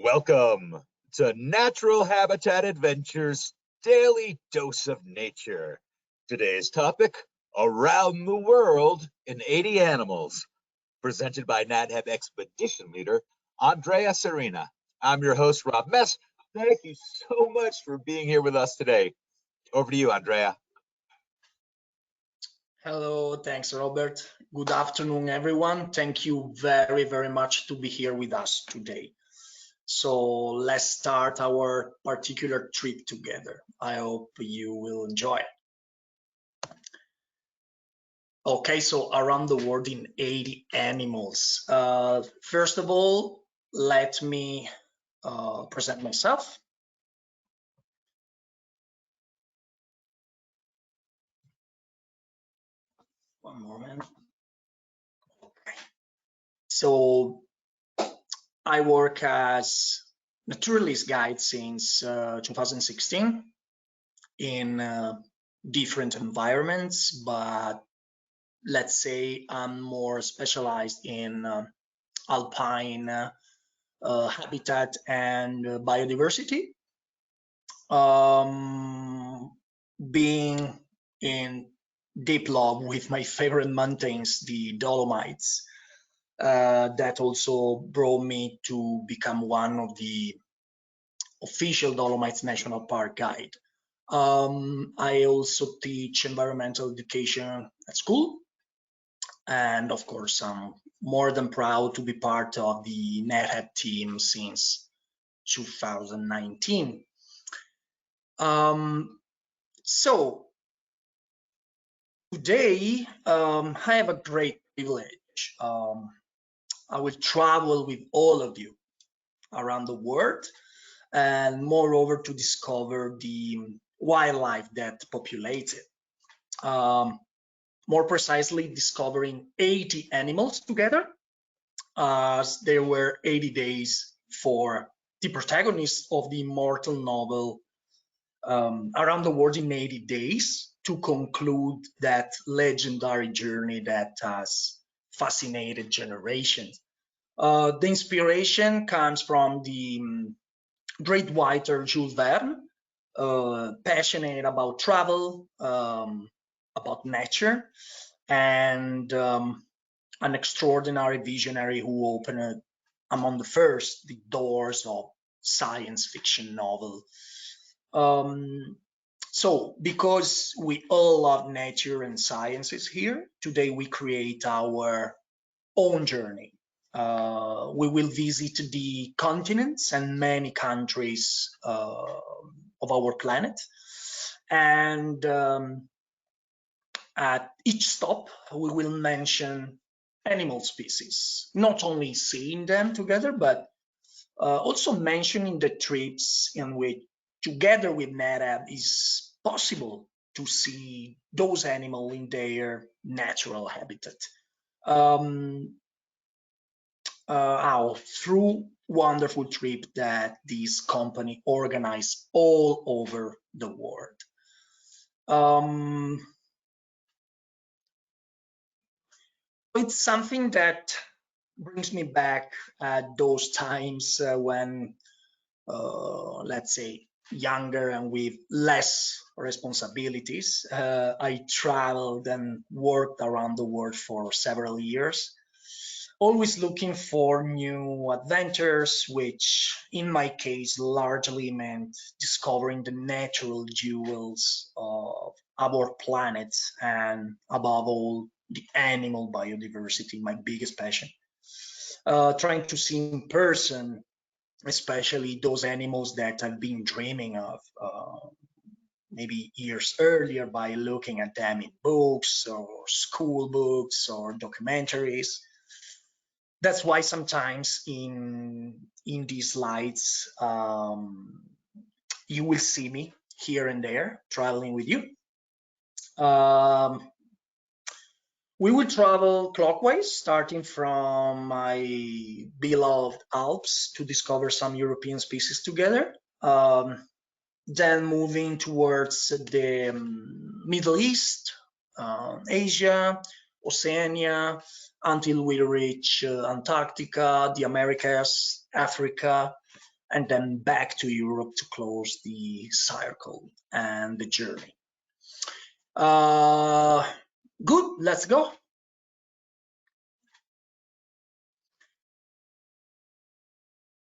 Welcome to Natural Habitat Adventures Daily Dose of Nature. Today's topic, Around the World in 80 Animals, presented by Nat Hab Expedition Leader Andrea Serena. I'm your host, Rob Mess. Thank you so much for being here with us today. Over to you, Andrea. Hello, thanks, Robert. Good afternoon, everyone. Thank you very much to be here with us today. So let's start our particular trip together. I hope you will enjoy it. Okay, so around the world in 80 animals. First of all, let me present myself. One moment. Okay. So I work as naturalist guide since 2016 in different environments, but let's say I'm more specialized in alpine habitat and biodiversity. Being in deep love with my favorite mountains, the Dolomites, that also brought me to become one of the official Dolomites National Park guide. I also teach environmental education at school. And of course, I'm more than proud to be part of the Nat Hab team since 2019. So today, I have a great privilege. I will travel with all of you around the world, and moreover to discover the wildlife that populates it. More precisely, discovering 80 animals together, as there were 80 days for the protagonist of the immortal novel Around the World in 80 Days to conclude that legendary journey that has fascinated generations. The inspiration comes from the great writer Jules Verne, passionate about travel, about nature, and an extraordinary visionary who opened among the first the doors of science fiction novel. So because we all love nature and sciences here, today we create our own journey. We will visit the continents and many countries of our planet. And at each stop, we will mention animal species, not only seeing them together, but also mentioning the trips in which, together with Nat Hab, is possible to see those animals in their natural habitat. Through wonderful trip that this company organized all over the world. It's something that brings me back at those times when, let's say, younger and with less responsibilities. I traveled and worked around the world for several years, always looking for new adventures, which in my case largely meant discovering the natural jewels of our planet and above all, the animal biodiversity, my biggest passion. Trying to see in person, especially those animals that I've been dreaming of maybe years earlier by looking at them in books or school books or documentaries. That's why sometimes in these slides, you will see me here and there traveling with you. We will travel clockwise, starting from my beloved Alps to discover some European species together. Then moving towards the Middle East, Asia, Oceania, until we reach Antarctica, the Americas, Africa, and then back to Europe to close the circle and the journey. Good, let's go.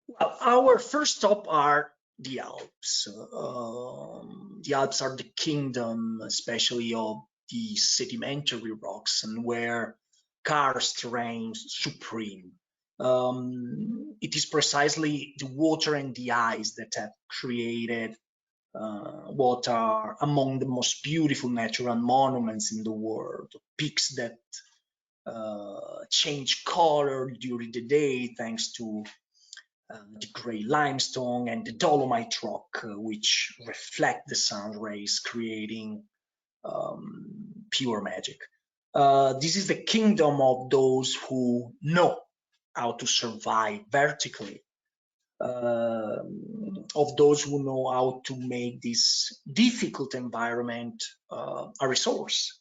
Well, our first stop are the Alps. The Alps are the kingdom, especially of the sedimentary rocks, and where karst reigns supreme. It is precisely the water and the ice that have created what are among the most beautiful natural monuments in the world. Peaks that change color during the day thanks to the gray limestone and the dolomite rock, which reflect the sun rays, creating pure magic. This is the kingdom of those who know how to survive vertically, of those who know how to make this difficult environment a resource,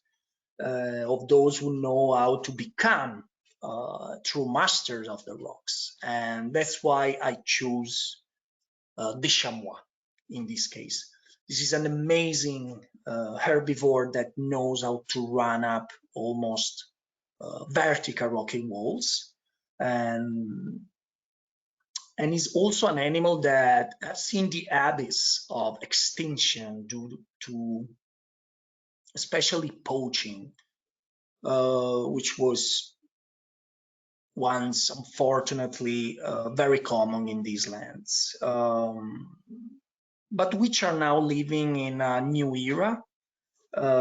of those who know how to become true masters of the rocks. And that's why I choose the chamois in this case. This is an amazing herbivore that knows how to run up almost vertical rocky walls, and is also an animal that has seen the abyss of extinction due to especially poaching, which was once unfortunately very common in these lands, but which are now living in a new era.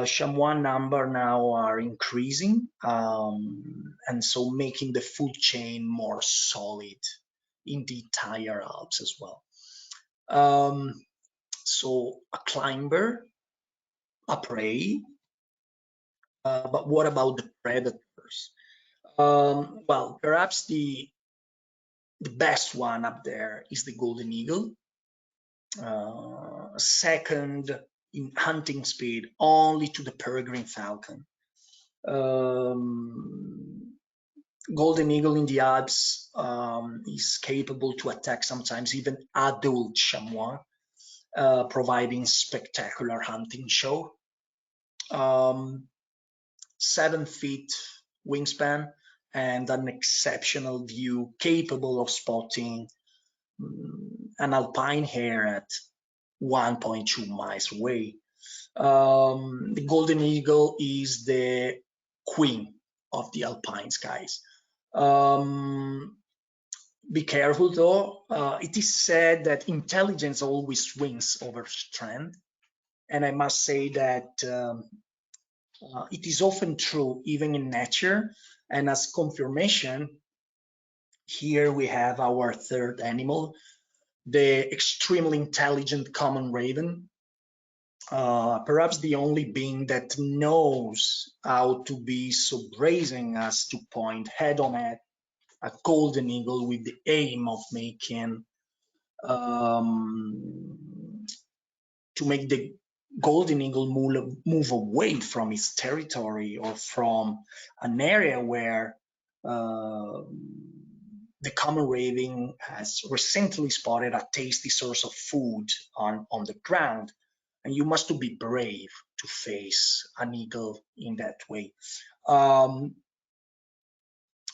Chamois number now are increasing, and so making the food chain more solid in the entire Alps as well. So a climber, a prey, but what about the predators? Well, perhaps the best one up there is the golden eagle, second in hunting speed only to the peregrine falcon. Golden eagle in the Alps is capable to attack sometimes even adult chamois, providing spectacular hunting show. 7 feet wingspan and an exceptional view, capable of spotting an alpine hare at 1.2 miles away. The golden eagle is the queen of the alpine skies. Be careful though, it is said that intelligence always wins over strength, and I must say that it is often true even in nature. And as confirmation, here we have our third animal, the extremely intelligent common raven, perhaps the only being that knows how to be so brazen as to point head on at a golden eagle with the aim of making to make the golden eagle move away from its territory or from an area where the common raven has recently spotted a tasty source of food on the ground. And you must be brave to face an eagle in that way.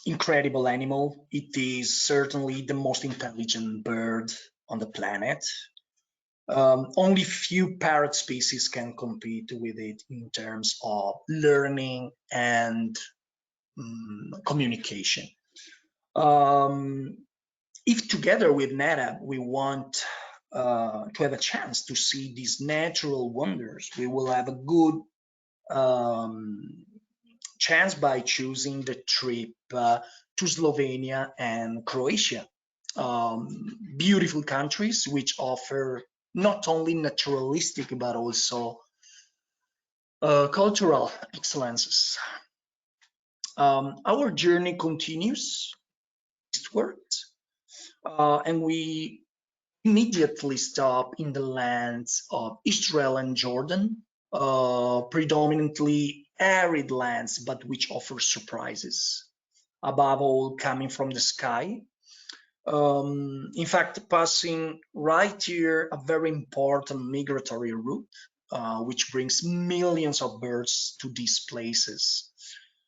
Incredible animal. It is certainly the most intelligent bird on the planet. Only few parrot species can compete with it in terms of learning and communication. If together with Nat Hab we want to have a chance to see these natural wonders, we will have a good chance by choosing the trip to Slovenia and Croatia. Beautiful countries which offer not only naturalistic but also cultural excellences. Our journey continues eastward, and we immediately stop in the lands of Israel and Jordan, predominantly arid lands, but which offer surprises. Above all, coming from the sky, In fact, passing right here a very important migratory route, which brings millions of birds to these places,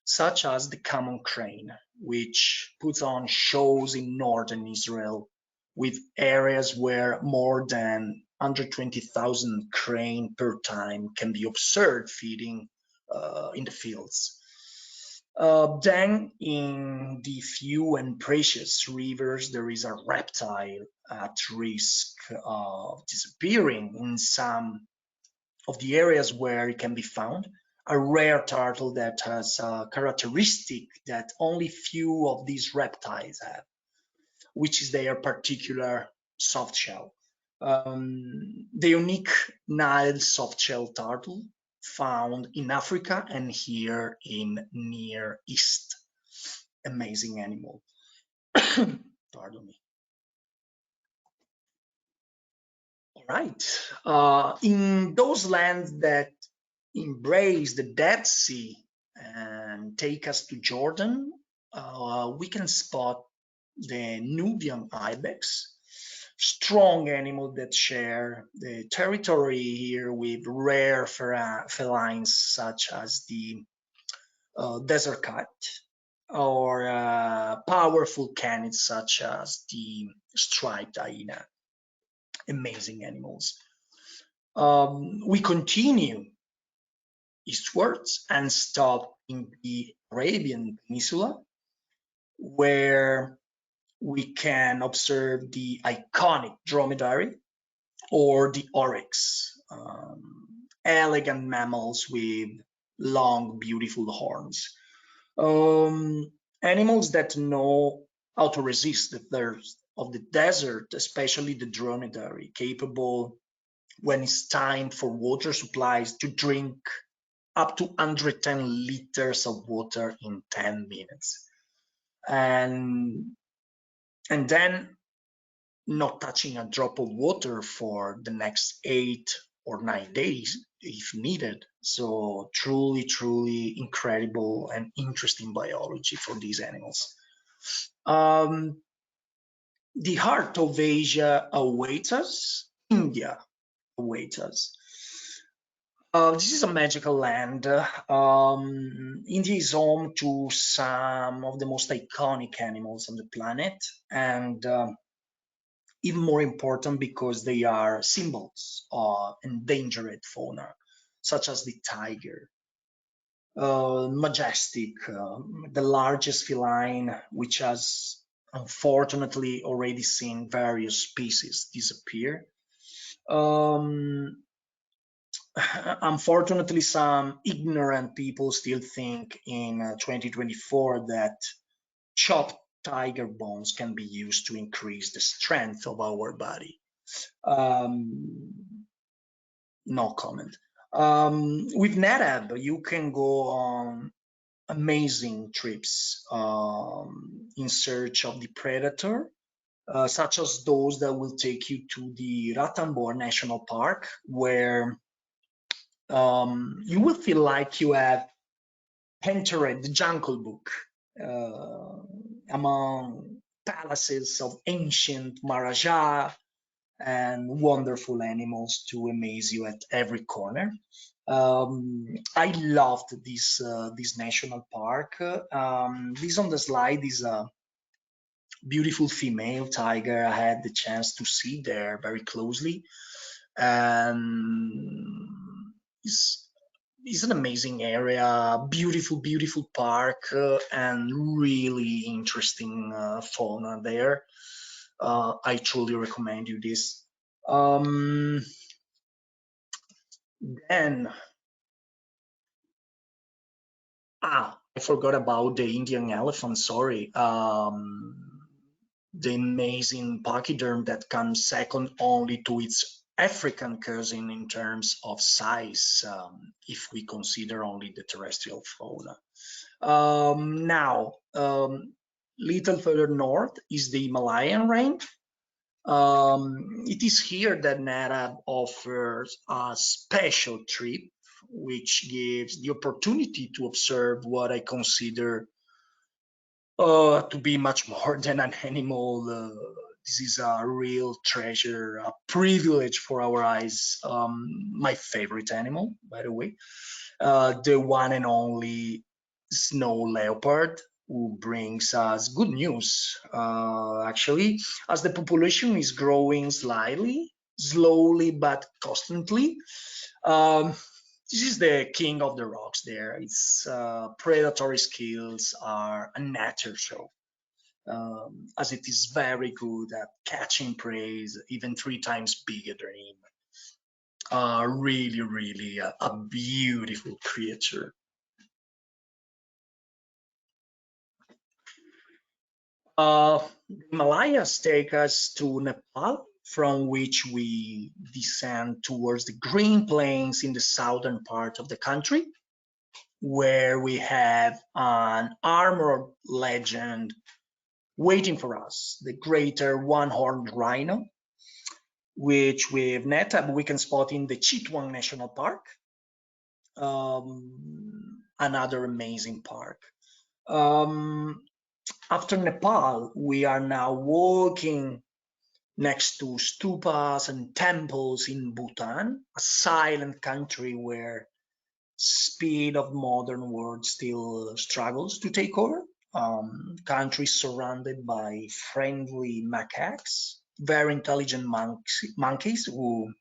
such as the common crane, which puts on shows in northern Israel with areas where more than 120,000 crane per time can be observed feeding in the fields. Then in the few and precious rivers, there is a reptile at risk of disappearing in some of the areas where it can be found. A rare turtle that has a characteristic that only few of these reptiles have, which is their particular soft shell. The unique Nile softshell turtle found in Africa and here in Near East. Amazing animal. Pardon me. All right. In those lands that embrace the Dead Sea and take us to Jordan, we can spot the Nubian ibex, strong animal that share the territory here with rare felines such as the desert cat or powerful canids such as the striped hyena. Amazing animals. We continue eastwards and stop in the Arabian Peninsula, where we can observe the iconic dromedary or the oryx, elegant mammals with long, beautiful horns. Animals that know how to resist the thirst of the desert, especially the dromedary, capable when it's time for water supplies to drink up to 110 liters of water in 10 minutes. And then not touching a drop of water for the next 8 or 9 days if needed. So truly, truly incredible and interesting biology for these animals. The heart of Asia awaits us. India awaits us. This is a magical land. India is home to some of the most iconic animals on the planet, and even more important because they are symbols of endangered fauna, such as the tiger. Majestic, the largest feline, which has unfortunately already seen various species disappear. Unfortunately, some ignorant people still think in 2024 that chopped tiger bones can be used to increase the strength of our body. No comment. With Nat Hab, you can go on amazing trips in search of the predator, such as those that will take you to the Ranthambore National Park, where you will feel like you have entered the Jungle Book among palaces of ancient Maharaja and wonderful animals to amaze you at every corner. I loved this national park. This on the slide is a beautiful female tiger. I had the chance to see there very closely, and it's an amazing area, beautiful, beautiful park, and really interesting fauna there. I truly recommend you this. Then, I forgot about the Indian elephant. Sorry. The amazing pachyderm that comes second only to its African cousin in terms of size, if we consider only the terrestrial fauna. Now, little further north is the Himalayan range. It is here that Nat Hab offers a special trip, which gives the opportunity to observe what I consider to be much more than an animal. This is a real treasure, a privilege for our eyes. My favorite animal, by the way, the one and only snow leopard, who brings us good news. Actually, as the population is growing slightly, slowly but constantly, um, this is the king of the rocks there. Its predatory skills are a nature show, as it is very good at catching prey, even 3 times bigger than him. Really, really a beautiful creature. The Himalayas take us to Nepal, from which we descend towards the green plains in the southern part of the country, where we have an armored legend waiting for us, the greater one-horned rhino, which with Nat Hab we can spot in the Chitwan National Park, another amazing park. After Nepal, we are now walking next to stupas and temples in Bhutan, a silent country where speed of modern world still struggles to take over. Country surrounded by friendly macaques, very intelligent monkeys who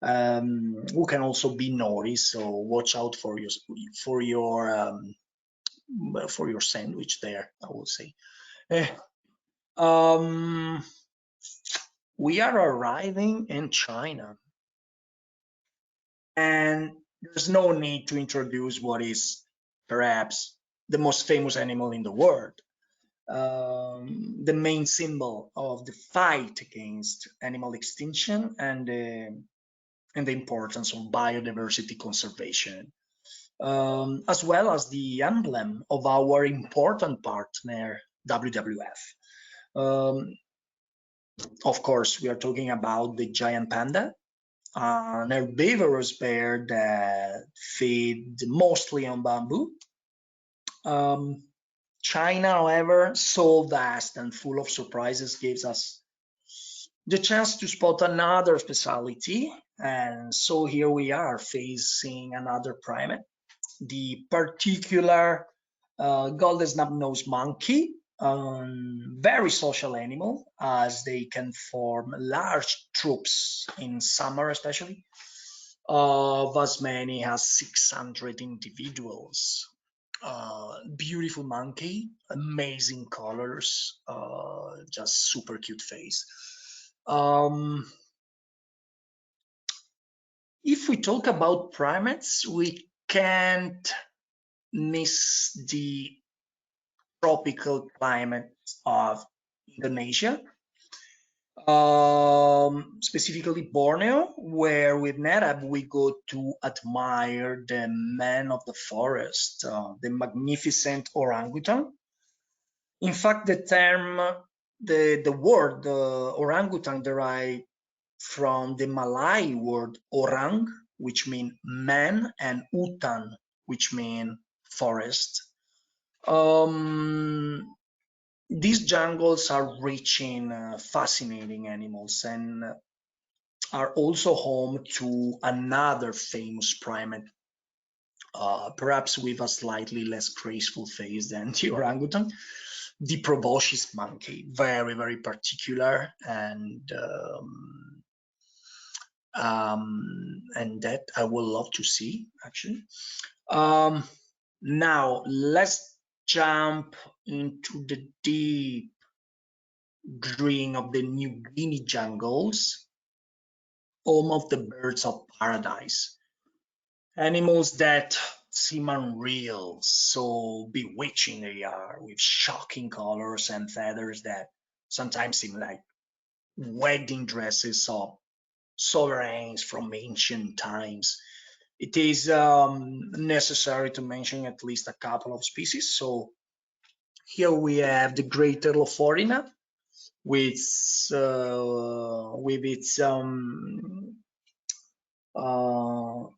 can also be naughty. So watch out for your sandwich there, I would say. Eh, um, we are arriving in China, and there's no need to introduce what is perhaps the most famous animal in the world, the main symbol of the fight against animal extinction and the importance of biodiversity conservation, as well as the emblem of our important partner, WWF. Um, of course, we are talking about the giant panda, an herbivorous bear that feed mostly on bamboo. Um, China, however, so vast and full of surprises, gives us the chance to spot another specialty. And so here we are facing another primate, the particular golden snub-nosed monkey, very social animal, as they can form large troops in summer, especially of as many as 600 individuals. Beautiful monkey, amazing colors, just super cute face. If we talk about primates, we can't miss the tropical climate of Indonesia, specifically Borneo, where with Nat Hab we go to admire the man of the forest, the magnificent orangutan. In fact, the word orangutan derived from the Malay word orang, which means man, and utan, which means forest. These jungles are rich in fascinating animals and are also home to another famous primate, perhaps with a slightly less graceful face than the orangutan, the proboscis monkey, very, very particular, and that I would love to see, actually. Now, let's jump into the deep green of the New Guinea jungles, home of the birds of paradise. Animals that seem unreal, so bewitching they are, with shocking colors and feathers that sometimes seem like wedding dresses of sovereigns from ancient times. It is necessary to mention at least a couple of species. So here we have the greater Lophorina, with its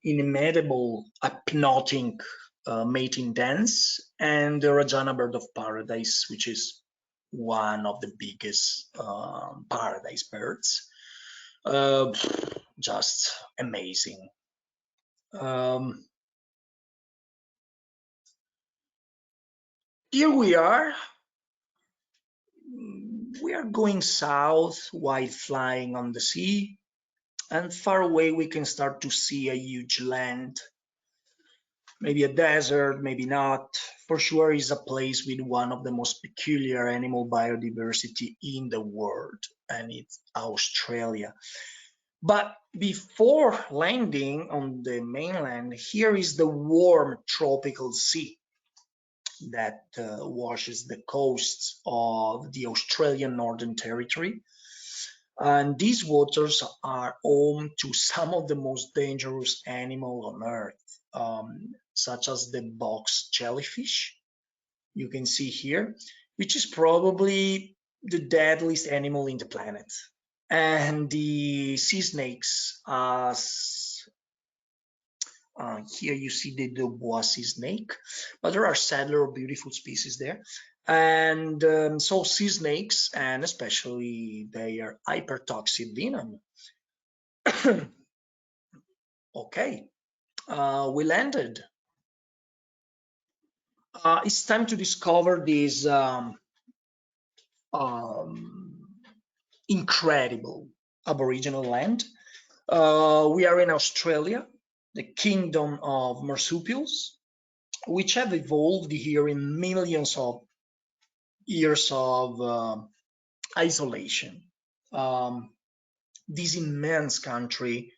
inimitable hypnotic mating dens, and the Rajana bird of paradise, which is one of the biggest paradise birds. Just amazing. Here we are. We are going south while flying on the sea, and far away we can start to see a huge land. Maybe a desert, maybe not. For sure is a place with one of the most peculiar animal biodiversity in the world, and it's Australia. But before landing on the mainland, here is the warm tropical sea that washes the coasts of the Australian Northern Territory. And these waters are home to some of the most dangerous animals on Earth, such as the box jellyfish, you can see here, which is probably the deadliest animal in the planet. And the sea snakes, here you see the Dubois sea snake, but there are several beautiful species there. And so sea snakes, and especially their hypertoxic venom. Okay, we landed. It's time to discover this incredible Aboriginal land. We are in Australia, the kingdom of marsupials, which have evolved here in millions of years of isolation. This immense country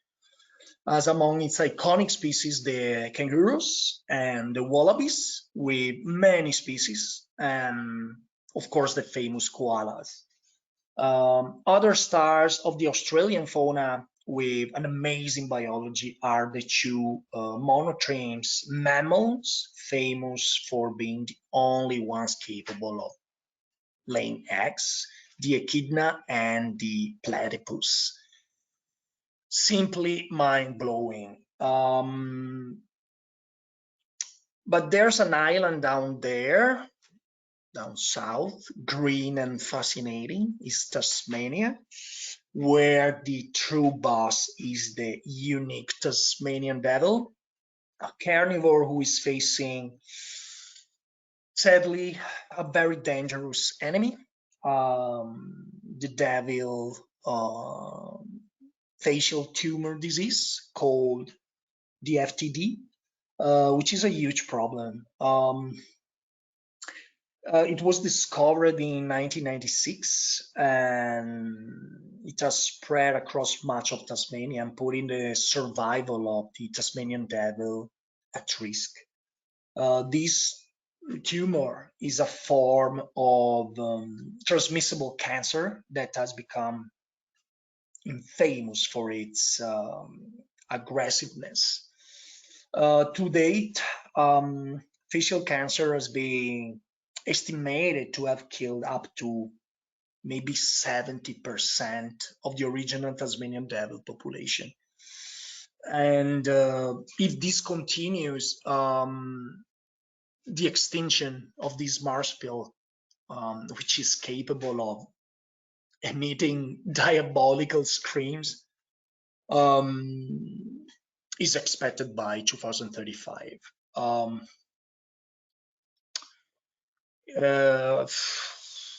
has among its iconic species the kangaroos and the wallabies, with many species, and of course the famous koalas. Other stars of the Australian fauna with an amazing biology are the two monotremes mammals, famous for being the only ones capable of laying eggs, the echidna and the platypus. Simply mind-blowing. But there's an island down there, down south, green and fascinating, is Tasmania, where the true boss is the unique Tasmanian devil, a carnivore who is facing, sadly, a very dangerous enemy, the devil facial tumor disease called the FTD, which is a huge problem. It was discovered in 1996, and it has spread across much of Tasmania and putting the survival of the Tasmanian devil at risk. This tumor is a form of transmissible cancer that has become infamous for its aggressiveness. To date, facial cancer has been estimated to have killed up to maybe 70% of the original Tasmanian devil population. And if this continues, the extinction of this marsupial, which is capable of emitting diabolical screams, is expected by 2035.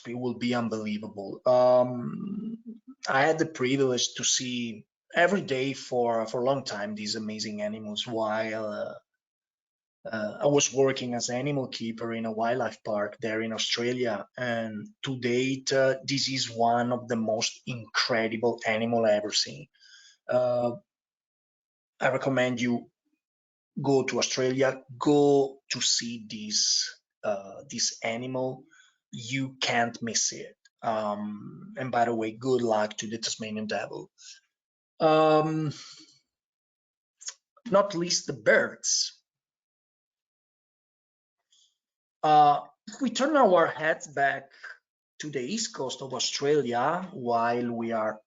It will be unbelievable. I had the privilege to see every day for a long time these amazing animals while I was working as an animal keeper in a wildlife park there in Australia, and to date, this is one of the most incredible animal I ever seen. I recommend you go to Australia, go to see this animal. You can't miss it. And by the way, good luck to the Tasmanian devil. Not least the birds. If we turn our heads back to the east coast of Australia while we are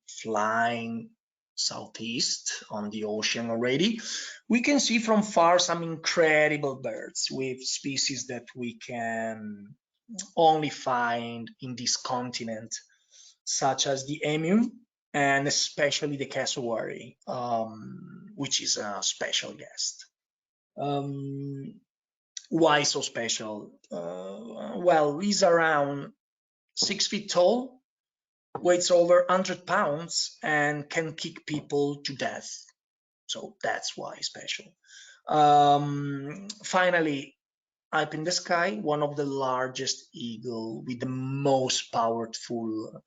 flying southeast on the ocean already, we can see from far some incredible birds with species that we can only find in this continent, such as the emu and especially the cassowary, which is a special guest. Why so special? Well, he's around 6 feet tall, weighs over 100 pounds, and can kick people to death. So that's why special. Finally, up in the sky, one of the largest eagle with the most powerful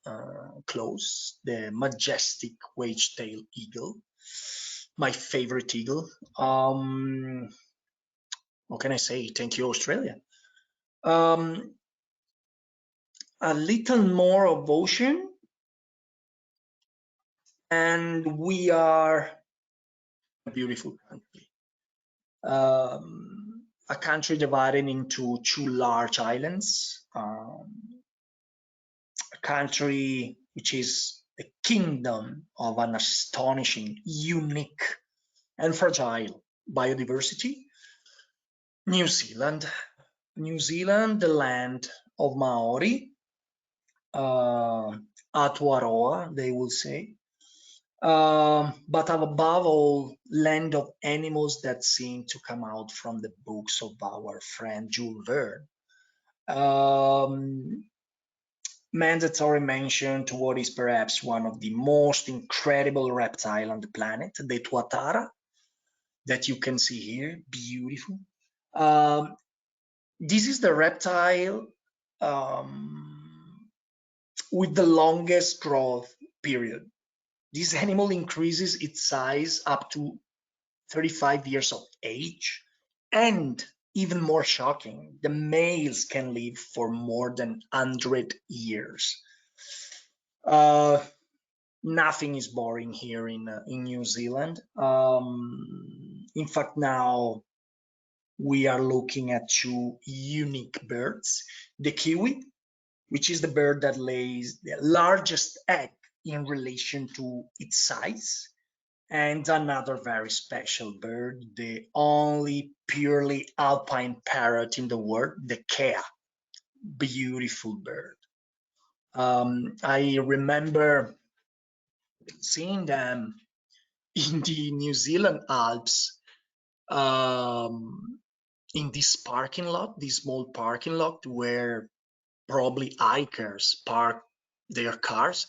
claws, the majestic wedge-tailed eagle, my favorite eagle. What can I say? Thank you, Australia. A little more of ocean, and we are a beautiful country. A country divided into 2 large islands. A country which is a kingdom of an astonishing, unique, and fragile biodiversity. New Zealand. New Zealand, the land of Maori, Aotearoa, they will say. But above all, land of animals that seem to come out from the books of our friend Jules Verne. Mandatory mention to what is perhaps one of the most incredible reptile on the planet, the tuatara, that you can see here, beautiful. This is the reptile with the longest growth period. This animal increases its size up to 35 years of age, and even more shocking, the males can live for more than 100 years. Nothing is boring here in New Zealand. In fact, now we are looking at 2 unique birds. The kiwi, which is the bird that lays the largest egg in relation to its size, and another very special bird, the only purely alpine parrot in the world, the kea. Beautiful bird. I remember seeing them in the New Zealand Alps, in this parking lot, this small parking lot where probably hikers park their cars,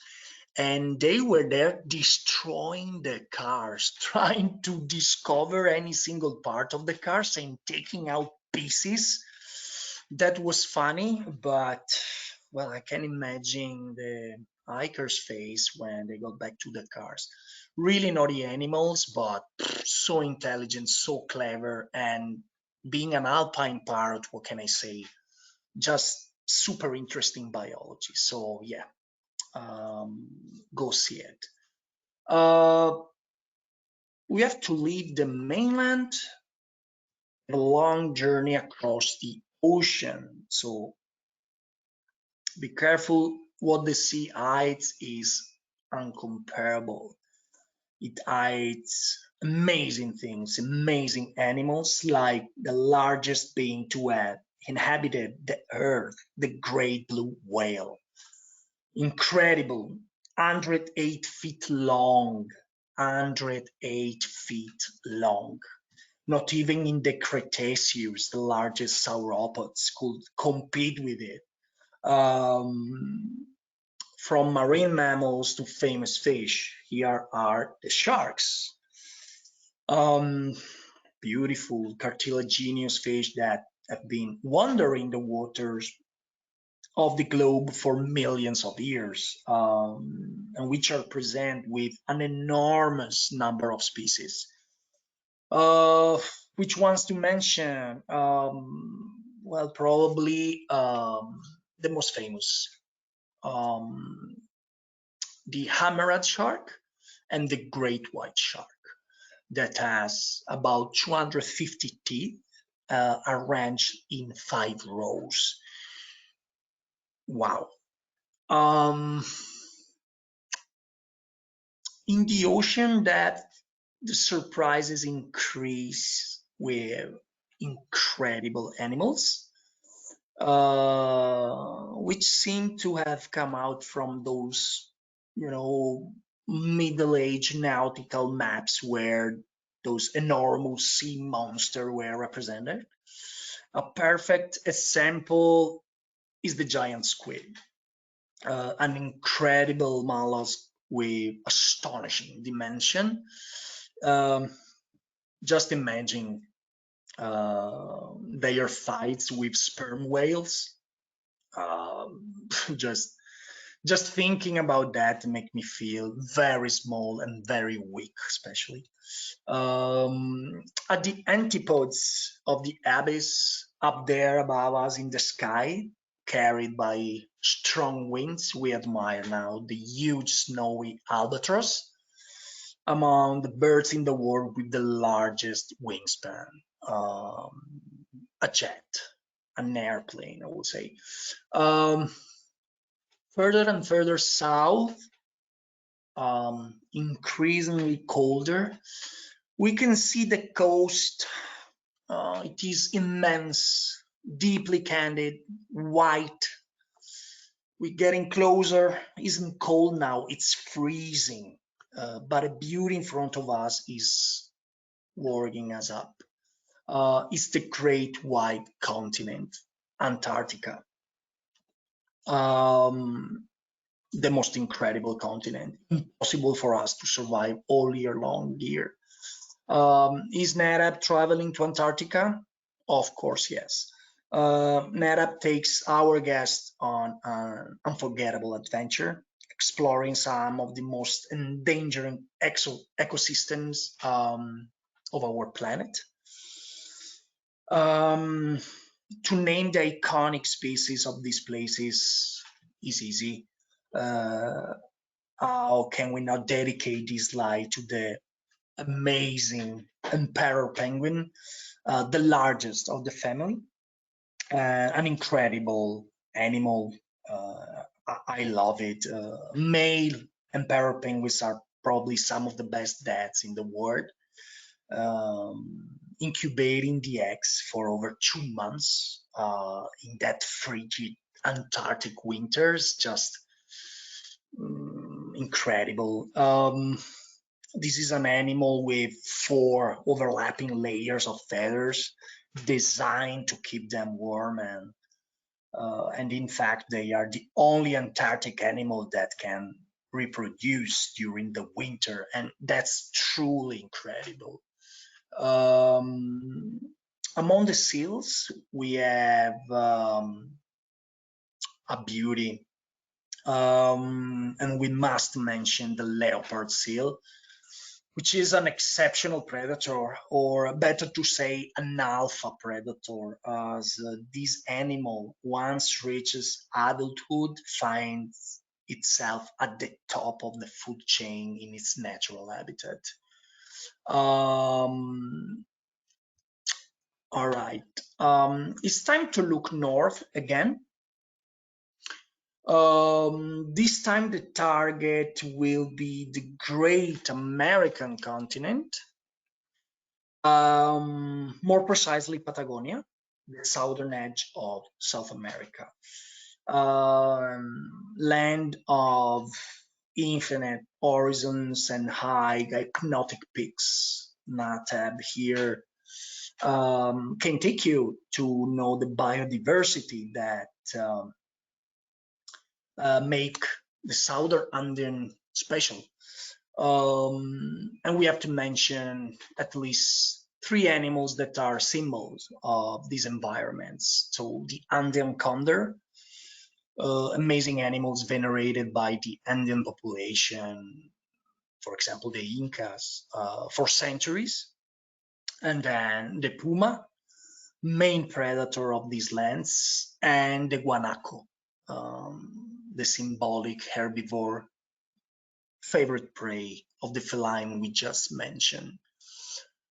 and they were there destroying the cars, trying to discover any single part of the cars and taking out pieces. That was funny, but well, I can imagine the hikers' face when they got back to the cars. Really naughty animals, but so intelligent, so clever, and being an alpine parrot, what can I say? Just super interesting biology. So yeah, go see it. We have to leave the mainland, a long journey across the ocean. So be careful. What the sea hides is uncomparable. It hides amazing things, amazing animals, like the largest being to have inhabited the earth, the great blue whale. Incredible, 108 feet long, 108 feet long. Not even in the Cretaceous, the largest sauropods could compete with it. From marine mammals to famous fish, here are the sharks. Beautiful cartilaginous fish that have been wandering the waters of the globe for millions of years, and which are present with an enormous number of species. Which ones to mention? Well, probably the most famous, the hammerhead shark and the great white shark, that has about 250 teeth, arranged in 5 rows. Wow. In the ocean depth, the surprises increase with incredible animals, which seem to have come out from those, middle-age nautical maps where those enormous sea monsters were represented. A perfect example is the giant squid, an incredible mollusk with astonishing dimension. Um, just imagine their fights with sperm whales. Um, just just thinking about that make me feel very small and very weak, especially. At the antipodes of the abyss, up there above us in the sky, carried by strong winds, we admire now the huge snowy albatross, among the birds in the world with the largest wingspan. A jet, an airplane, I would say. Um, Further and further south, increasingly colder, we can see the coast. It is immense, deeply candid, white. We're getting closer. It isn't cold now, it's freezing. But a beauty in front of us is warming us up. It's the great white continent, Antarctica. Um, the most incredible continent, impossible for us to survive all year long here. Is Nat Hab traveling to Antarctica? Of course, yes. Nat Hab takes our guests on an unforgettable adventure, exploring some of the most endangered ecosystems of our planet. Um, to name the iconic species of these places is easy. Uh, how can we not dedicate this slide to the amazing emperor penguin, the largest of the family, an incredible animal. I love it. Male emperor penguins are probably some of the best dads in the world, incubating the eggs for over 2 months in that frigid Antarctic winters. Just incredible. This is an animal with 4 overlapping layers of feathers designed to keep them warm, and in fact they are the only Antarctic animal that can reproduce during the winter, and that's truly incredible. Um, Among the seals, we have a beauty, and we must mention the leopard seal, which is an exceptional predator, or better to say, an alpha predator, as this animal, once reaches adulthood, finds itself at the top of the food chain in its natural habitat. All right, it's time to look north again. This time the target will be the great American continent, more precisely Patagonia, the southern edge of South America. Land of infinite horizons and high hypnotic peaks. Nat Hab here can take you to know the biodiversity that make the southern Andean special. And we have to mention at least 3 animals that are symbols of these environments. So the Andean condor, amazing animals venerated by the Andean population, for example, the Incas, for centuries. And then the puma, main predator of these lands, and the guanaco, the symbolic herbivore, favorite prey of the feline we just mentioned.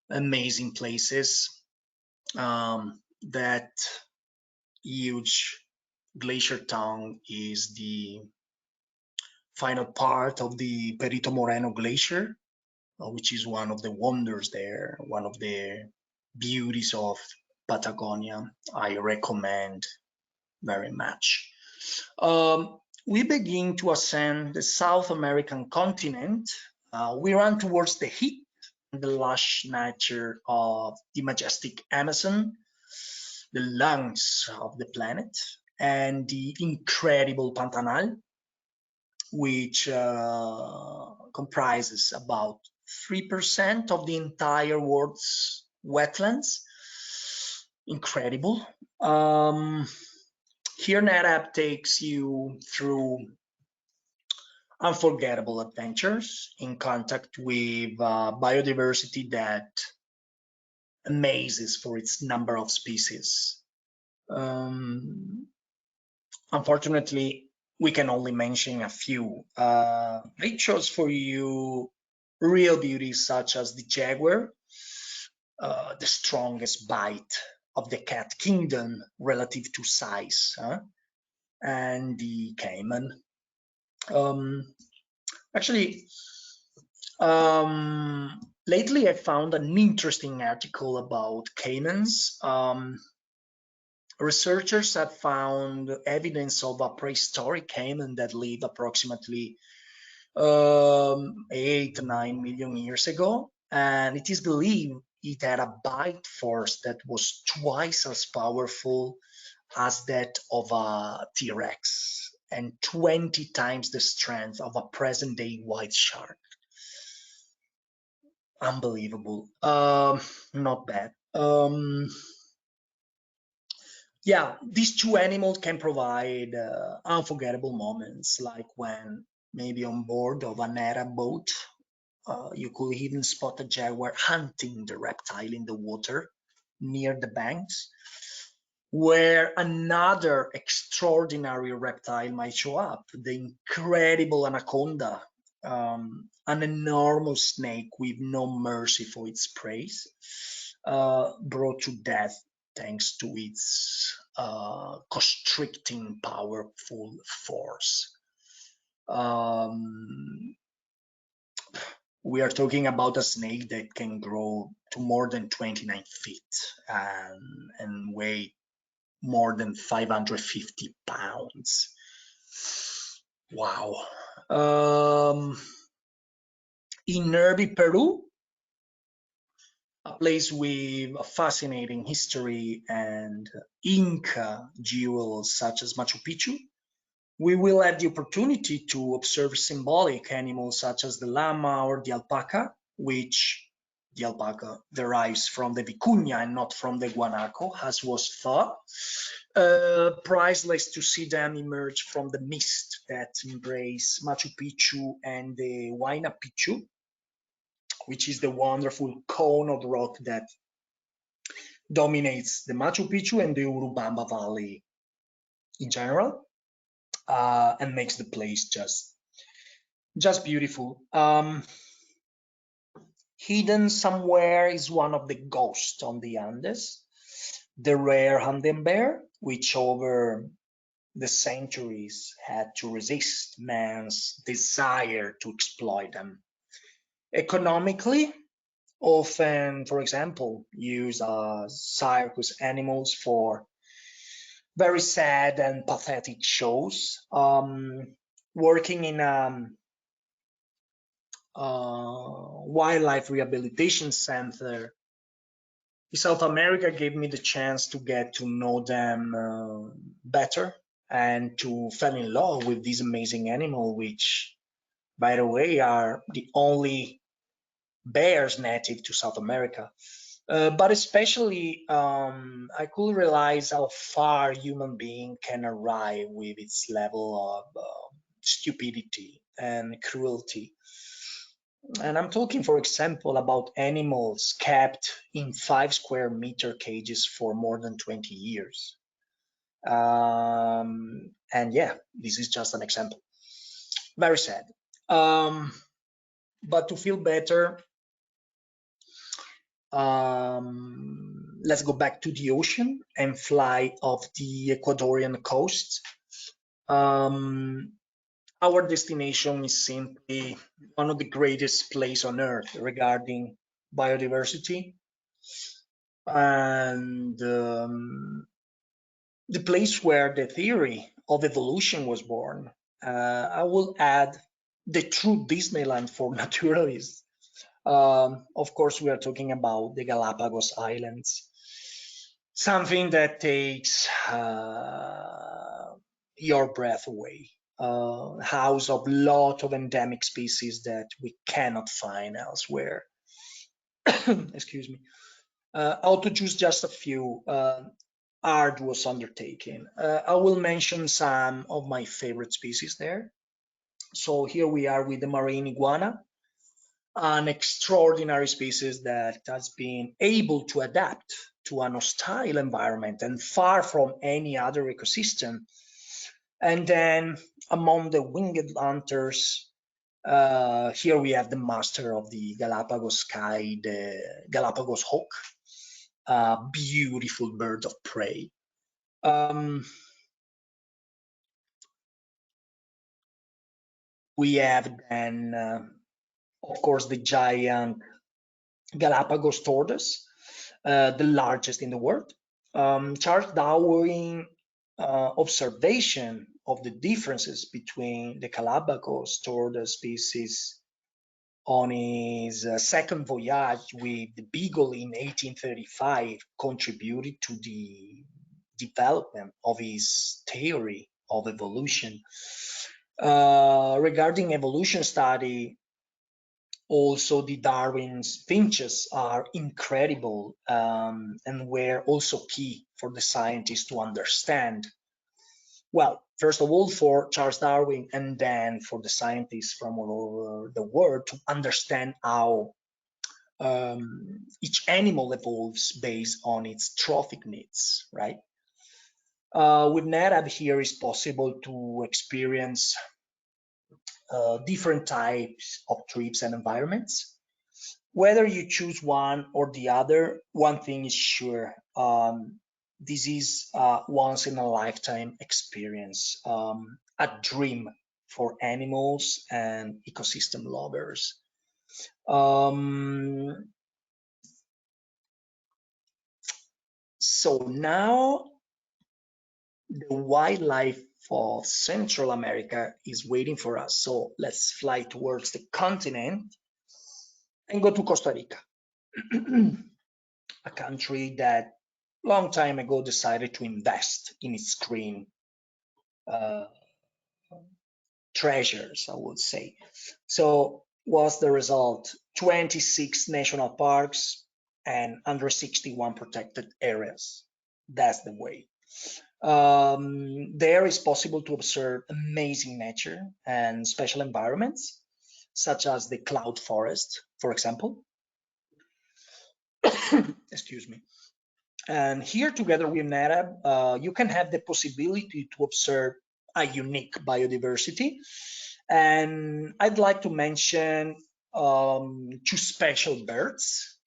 Amazing places. That huge glacier tongue is the final part of the Perito Moreno Glacier, which is one of the wonders there, one of the beauties of Patagonia. I recommend very much. We begin to ascend the South American continent. We run towards the heat and the lush nature of the majestic Amazon, the lungs of the planet, and the incredible Pantanal, which comprises about 3% of the entire world's wetlands. Incredible. Here, Nat Hab takes you through unforgettable adventures in contact with biodiversity that amazes for its number of species. Unfortunately, we can only mention a few. I chose for you real beauties such as the jaguar, the strongest bite of the cat kingdom relative to size, and the caiman. Actually, lately I found an interesting article about caimans. Researchers have found evidence of a prehistoric caiman that lived approximately 8-9 million years ago, and it is believed it had a bite force that was twice as powerful as that of a T-Rex and 20 times the strength of a present-day white shark. Unbelievable. Not bad. Yeah, these two animals can provide unforgettable moments, like when maybe on board of a Nat Hab boat, you could even spot a jaguar hunting the reptile in the water near the banks, where another extraordinary reptile might show up, the incredible anaconda, an enormous snake with no mercy for its prey, brought to death thanks to its constricting powerful force. We are talking about a snake that can grow to more than 29 feet and weigh more than 550 pounds. Wow. In Nervi, Peru, a place with a fascinating history and Inca jewels such as Machu Picchu, we will have the opportunity to observe symbolic animals such as the llama or the alpaca, which the alpaca derives from the vicuña and not from the guanaco, as was thought. Priceless to see them emerge from the mist that embrace Machu Picchu and the Huayna Picchu, which is the wonderful cone of rock that dominates the Machu Picchu and the Urubamba Valley in general, and makes the place just beautiful. Hidden somewhere is one of the ghosts on the Andes, the rare Andean bear, which over the centuries had to resist man's desire to exploit them. Economically, often, for example, use circus animals for very sad and pathetic shows. Working in a wildlife rehabilitation center in South America gave me the chance to get to know them better and to fall in love with this amazing animal, which, by the way, are the only bears native to South America. But especially, I could realize how far human being can arrive with its level of stupidity and cruelty. And I'm talking, for example, about animals kept in 5 square meter cages for more than 20 years. And yeah, this is just an example. Very sad. But to feel better, let's go back to the ocean and fly off the Ecuadorian coast. our destination is simply one of the greatest places on Earth regarding biodiversity, and the place where the theory of evolution was born. I will add the true Disneyland for naturalists. Of course, we are talking about the Galapagos Islands, something that takes your breath away. House of lot of endemic species that we cannot find elsewhere. Excuse me. I'll to choose just a few. Arduous undertaking. I will mention some of my favorite species there. So here we are with the marine iguana, an extraordinary species that has been able to adapt to an hostile environment and far from any other ecosystem. And then among the winged hunters, here we have the master of the Galapagos sky, the Galapagos hawk, a beautiful bird of prey. We have then, of course, the giant Galapagos tortoise, the largest in the world. Charles Darwin observation of the differences between the Galapagos tortoise species on his second voyage with the Beagle in 1835 contributed to the development of his theory of evolution. Regarding evolution study, also the Darwin's finches are incredible and were also key for the scientists to understand. Well, first of all, for Charles Darwin, and then for the scientists from all over the world to understand how each animal evolves based on its trophic needs, right? With Nat Hab here, it's possible to experience different types of trips and environments. Whether you choose one or the other, one thing is sure. This is a once in a lifetime experience, a dream for animals and ecosystem lovers. So now the wildlife of Central America is waiting for us. So let's fly towards the continent and go to Costa Rica, a country that long time ago decided to invest in its green treasures, I would say. So what's the result? 26 national parks and 161 protected areas. That's the way. There is possible to observe amazing nature and special environments, such as the cloud forest, for example. Excuse me. And here, together with Nat Hab, you can have the possibility to observe a unique biodiversity. And I'd like to mention two special birds.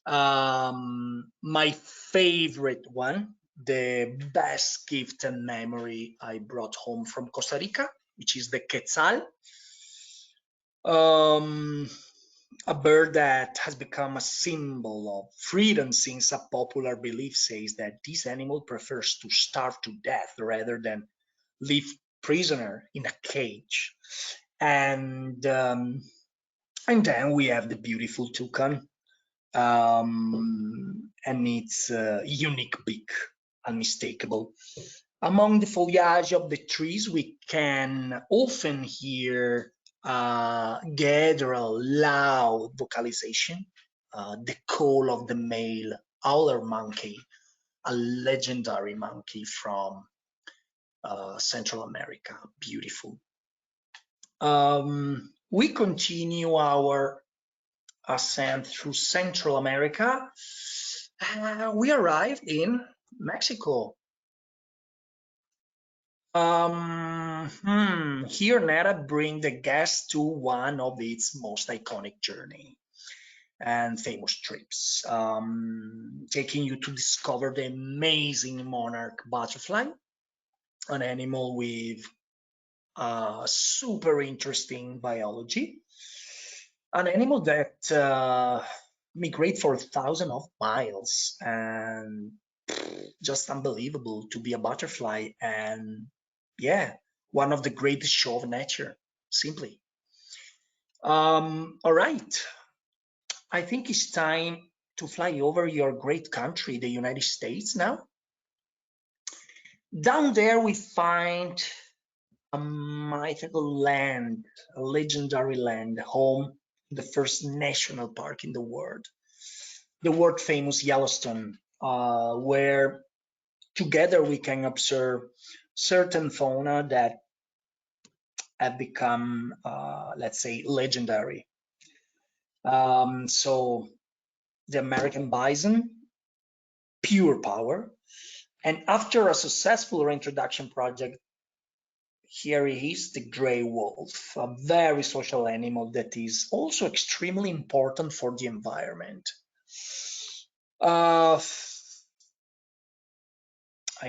My favorite one, the best gift and memory I brought home from Costa Rica, which is the quetzal. A bird that has become a symbol of freedom since a popular belief says that this animal prefers to starve to death rather than live prisoner in a cage. And then we have the beautiful toucan and its unique beak, unmistakable. Among the foliage of the trees, we can often hear guttural, loud vocalization, the call of the male howler monkey, a legendary monkey from Central America. Beautiful. We continue our ascent through Central America. We arrived in Mexico. Here Nat Hab bring the guest to one of its most iconic journey and famous trips, taking you to discover the amazing monarch butterfly, an animal with super interesting biology. An animal that migrate for thousands of miles, and just unbelievable to be a butterfly. And yeah, one of the greatest show of nature, simply. All right, I think it's time to fly over your great country, the United States now. Down there we find a mythical land, a legendary land, home to the first national park in the world famous Yellowstone, where together we can observe certain fauna that have become, let's say, legendary. So the American bison, pure power. And after a successful reintroduction project, here is the gray wolf, a very social animal that is also extremely important for the environment. I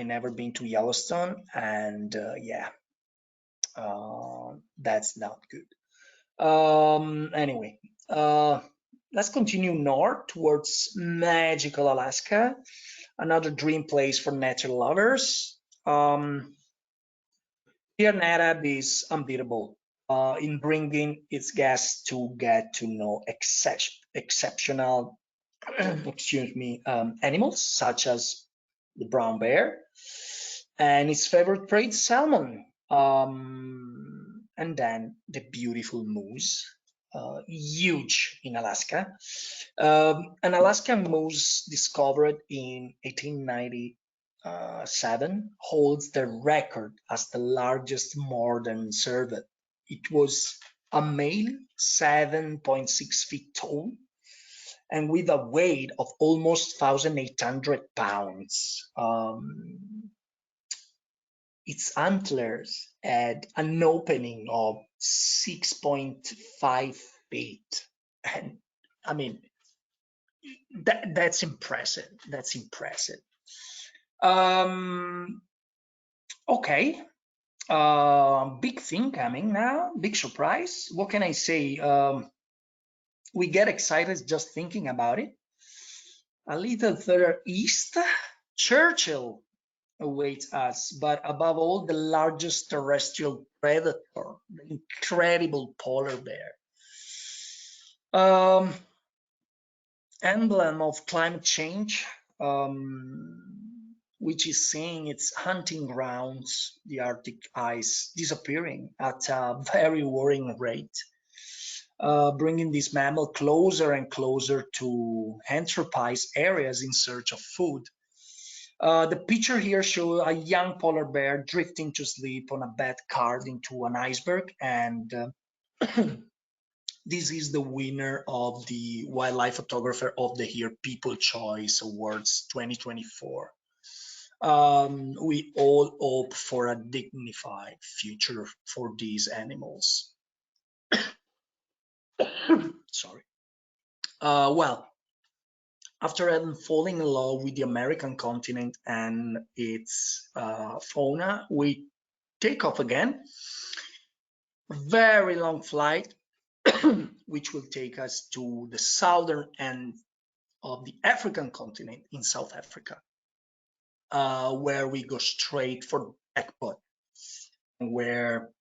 never been to Yellowstone, and yeah, that's not good. Anyway, let's continue north towards magical Alaska, another dream place for nature lovers. Here, Nat Hab is unbeatable in bringing its guests to get to know exceptional, excuse me, animals such as the brown bear and its favorite prey, salmon. And then the beautiful moose, huge in Alaska. An Alaskan moose discovered in 1897 holds the record as the largest modern cervet. It was a male, 7.6 feet tall, and with a weight of almost 1,800 pounds. Its antlers had an opening of 6.5 feet. And I mean, that's impressive. That's impressive. Okay. Big thing coming now, big surprise. What can I say? We get excited just thinking about it. A little further east, Churchill awaits us, but above all, the largest terrestrial predator, the incredible polar bear. Emblem of climate change, which is seeing its hunting grounds, the Arctic ice, disappearing at a very worrying rate, bringing this mammal closer and closer to anthropized areas in search of food. The picture here shows a young polar bear drifting to sleep on a bed carved into an iceberg, and this is the winner of the Wildlife Photographer of the Year People Choice Awards 2024. We all hope for a dignified future for these animals. Sorry. Well, after having fallen in love with the American continent and its fauna, we take off again. Very long flight, which will take us to the southern end of the African continent in South Africa, where we go straight for jackpot, where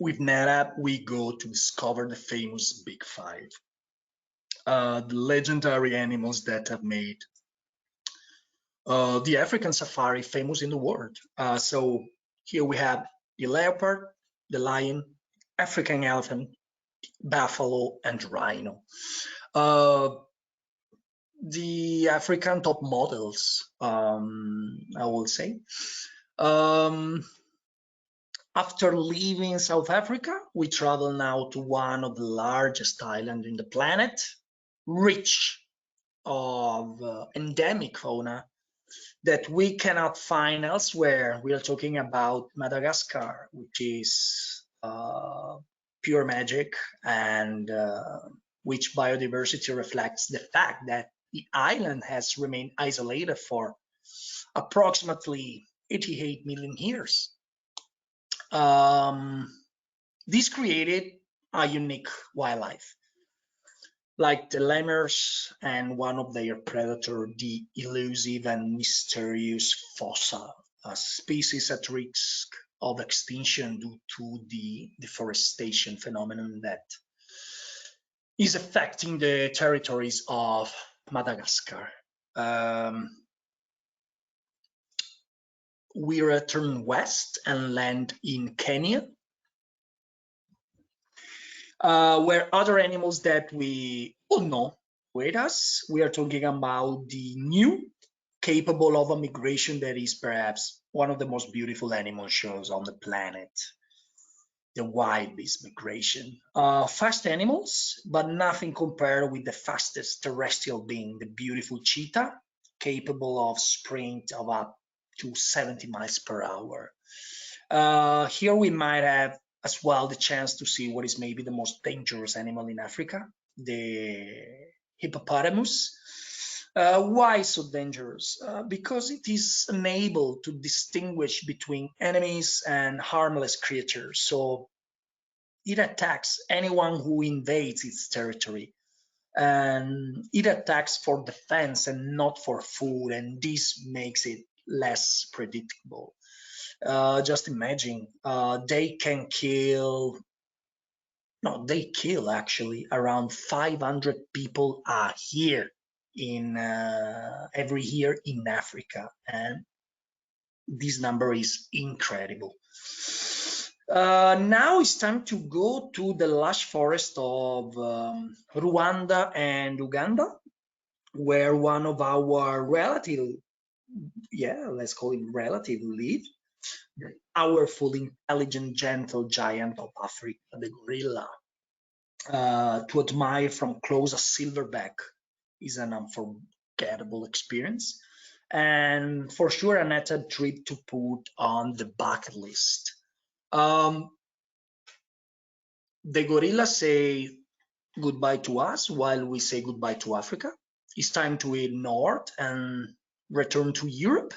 with Nat Hab we go to discover the famous Big Five, the legendary animals that have made the African safari famous in the world. So here we have the leopard, the lion, African elephant, buffalo, and rhino. The African top models, I will say. After leaving South Africa, we travel now to one of the largest islands in the planet, rich of endemic fauna that we cannot find elsewhere. We are talking about Madagascar, which is pure magic, and which biodiversity reflects the fact that the island has remained isolated for approximately 88 million years. This created a unique wildlife, like the lemurs and one of their predators, the elusive and mysterious fossa, a species at risk of extinction due to the deforestation phenomenon that is affecting the territories of Madagascar. We return west and land in Kenya, where other animals that we all know with us. We are talking about the new, capable of a migration that is perhaps one of the most beautiful animal shows on the planet, the wild beast migration. Fast animals, but nothing compared with the fastest terrestrial being, the beautiful cheetah, capable of sprint of up to 70 miles per hour. Here we might have as well the chance to see what is maybe the most dangerous animal in Africa, the hippopotamus. Why so dangerous? Because it is unable to distinguish between enemies and harmless creatures. So it attacks anyone who invades its territory. And it attacks for defense and not for food. And this makes it less predictable. Just imagine, they can kill, no, they kill actually around 500 people a year in every year in Africa, and this number is incredible. Now it's time to go to the lush forest of Rwanda and Uganda, where one of our relative, let's call it relative, live. The powerful, intelligent, gentle giant of Africa, the gorilla. To admire from close a silverback is an unforgettable experience, and for sure a Nat Hab trip to put on the bucket list. The gorillas say goodbye to us while we say goodbye to Africa. It's time to head north and return to Europe.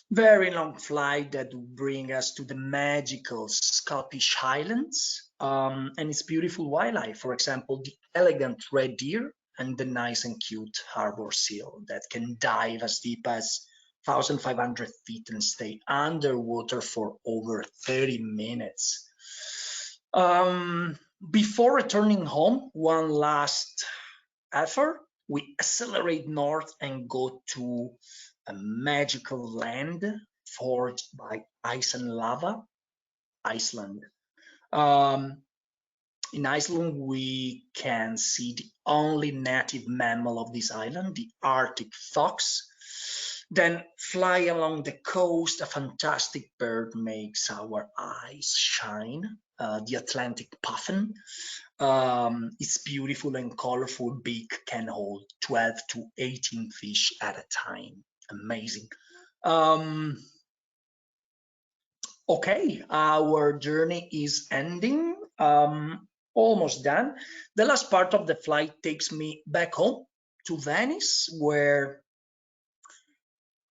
Very long flight that will bring us to the magical Scottish Highlands and its beautiful wildlife. For example, the elegant red deer and the nice and cute harbor seal that can dive as deep as 1,500 feet and stay underwater for over 30 minutes. Before returning home, one last effort, we accelerate north and go to a magical land forged by ice and lava, Iceland. In Iceland, we can see the only native mammal of this island, the Arctic fox. Then fly along the coast, a fantastic bird makes our eyes shine, the Atlantic puffin. Its beautiful and colorful beak can hold 12 to 18 fish at a time. Amazing. Okay, our journey is ending, almost done. The last part of the flight takes me back home to Venice, where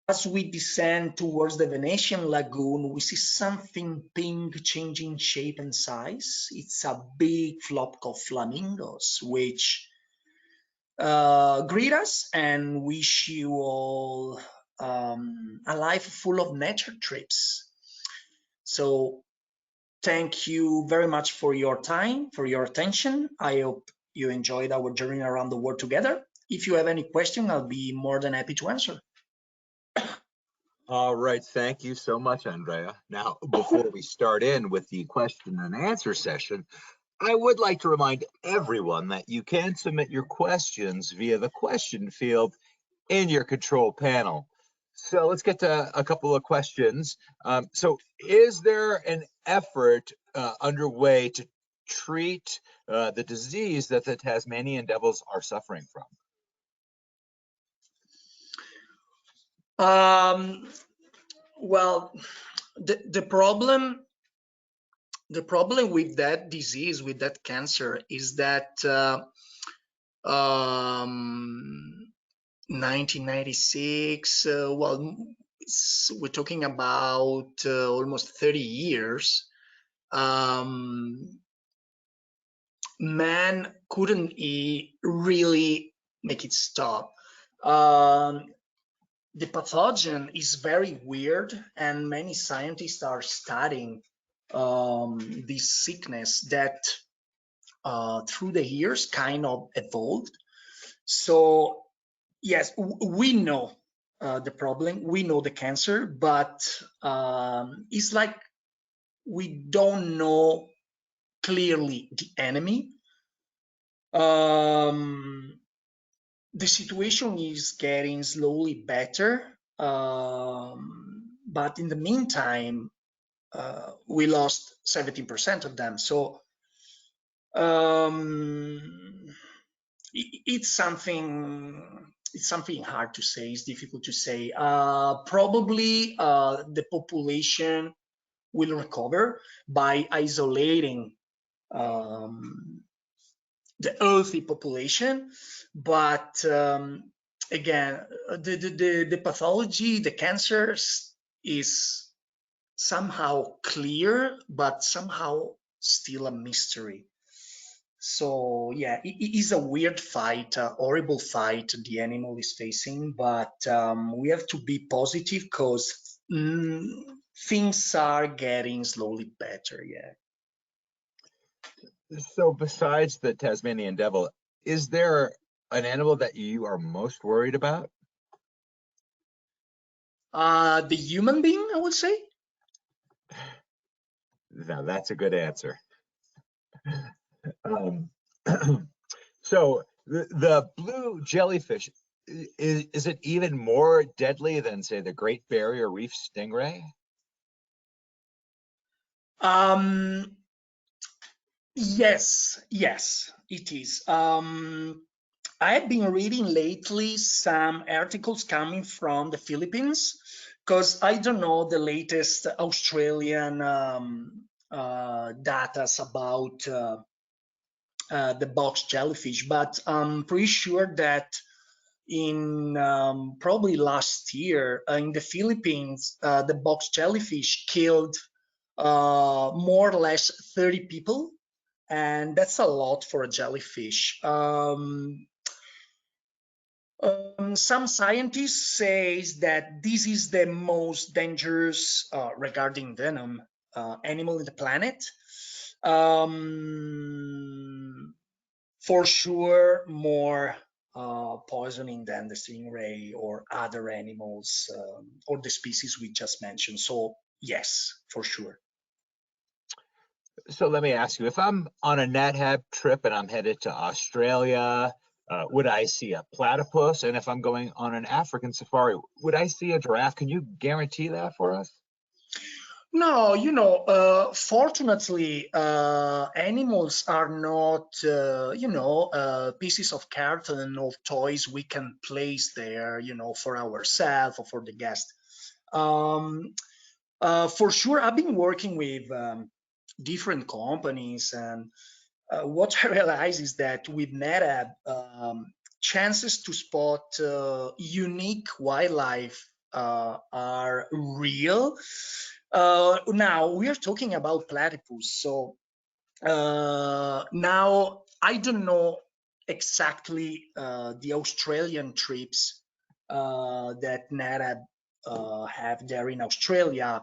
as we descend towards the Venetian lagoon, we see something pink changing shape and size. It's a big flock of flamingos, which greet us and wish you all a life full of nature trips. So thank you very much for your time, for your attention. I hope you enjoyed our journey around the world together. If you have any question, I'll be more than happy to answer. All right, thank you so much, Andrea. Now, before we start in with the question and answer session, I would like to remind everyone that you can submit your questions via the question field in your control panel. So let's get to a couple of questions. So is there an effort underway to treat the disease that the Tasmanian devils are suffering from? Well, the problem with that disease, with that cancer, is that 1996, well, we're talking about almost 30 years. man couldn't really make it stop. The pathogen is very weird, and many scientists are studying this sickness that through the years kind of evolved. So yes, we know the problem, we know the cancer, but it's like we don't know clearly the enemy. The situation is getting slowly better, but in the meantime, we lost 17% of them. So it's something hard to say. It's difficult to say. Probably the population will recover by isolating the earthy population, but again, the pathology, the cancers is somehow clear, but somehow still a mystery. So yeah, it is a weird fight, a horrible fight the animal is facing, but we have to be positive because things are getting slowly better. Yeah. So besides the Tasmanian devil, is there an animal that you are most worried about? The human being, I would say. Now that's a good answer. Um, so the blue jellyfish, is it even more deadly than, say, the Great Barrier Reef stingray? Yes, it is. I've been reading lately some articles coming from the Philippines because I don't know the latest Australian data about the box jellyfish, but I'm pretty sure that in probably last year in the Philippines, the box jellyfish killed more or less 30 people, and that's a lot for a jellyfish. Some scientists say that this is the most dangerous regarding venom animal in the planet. For sure, more poisoning than the stingray or other animals or the species we just mentioned. So yes, for sure. So let me ask you, if I'm on a Nat Hab trip and I'm headed to Australia, would I see a platypus? And if I'm going on an African safari, would I see a giraffe? Can you guarantee that for us? No, fortunately, animals are not, pieces of carton or toys we can place there, for ourselves or for the guest. For sure, I've been working with different companies, and what I realize is that with Nat Hab, chances to spot unique wildlife are real. Now we are talking about platypus, so now I don't know exactly the Australian trips that Nat Hab have there in Australia.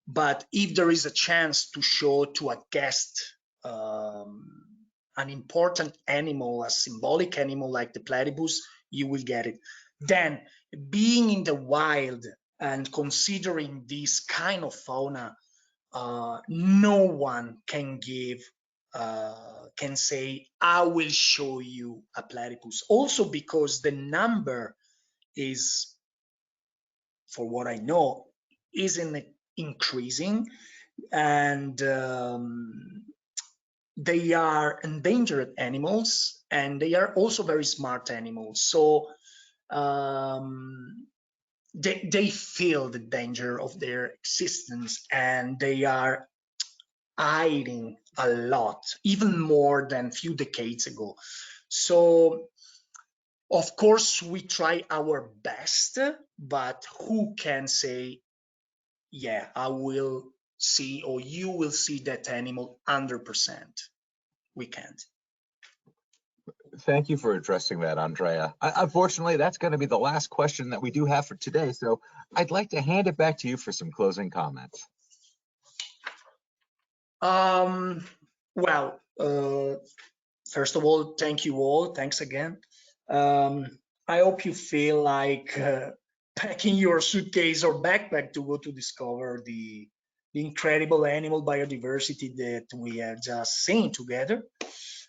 But if there is a chance to show to a guest an important animal, a symbolic animal like the platypus, you will get it. Then, being in the wild and considering this kind of fauna, no one can say, I will show you a platypus. Also because the number is, for what I know, isn't increasing, and they are endangered animals, and they are also very smart animals. So they feel the danger of their existence, and they are hiding a lot, even more than a few decades ago. So of course we try our best, but who can say, yeah, I will see, or you will see that animal 100%. We can't. Thank you for addressing that, Andrea. Unfortunately, that's going to be the last question that we do have for today, so I'd like to hand it back to you for some closing comments. Well, first of all, thank you all. Thanks again. I hope you feel like packing your suitcase or backpack to go to discover the incredible animal biodiversity that we have just seen together.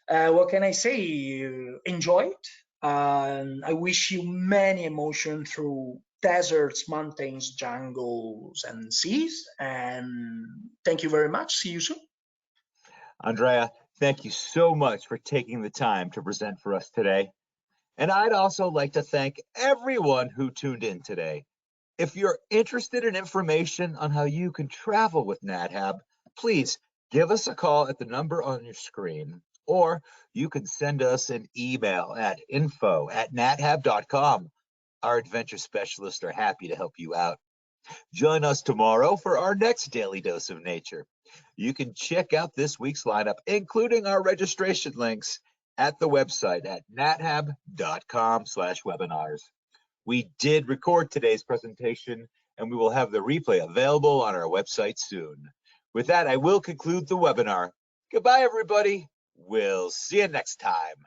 What can I say? Enjoy it. I wish you many emotions through deserts, mountains, jungles, and seas. And thank you very much. See you soon. Andrea, thank you so much for taking the time to present for us today. And I'd also like to thank everyone who tuned in today. If you're interested in information on how you can travel with Nat Hab, please give us a call at the number on your screen, or you can send us an email at info@nathab.com. Our adventure specialists are happy to help you out. Join us tomorrow for our next Daily Dose of Nature. You can check out this week's lineup, including our registration links, at the website at nathab.com/webinars. We did record today's presentation, and we will have the replay available on our website soon. With that, I will conclude the webinar. Goodbye, everybody. We'll see you next time.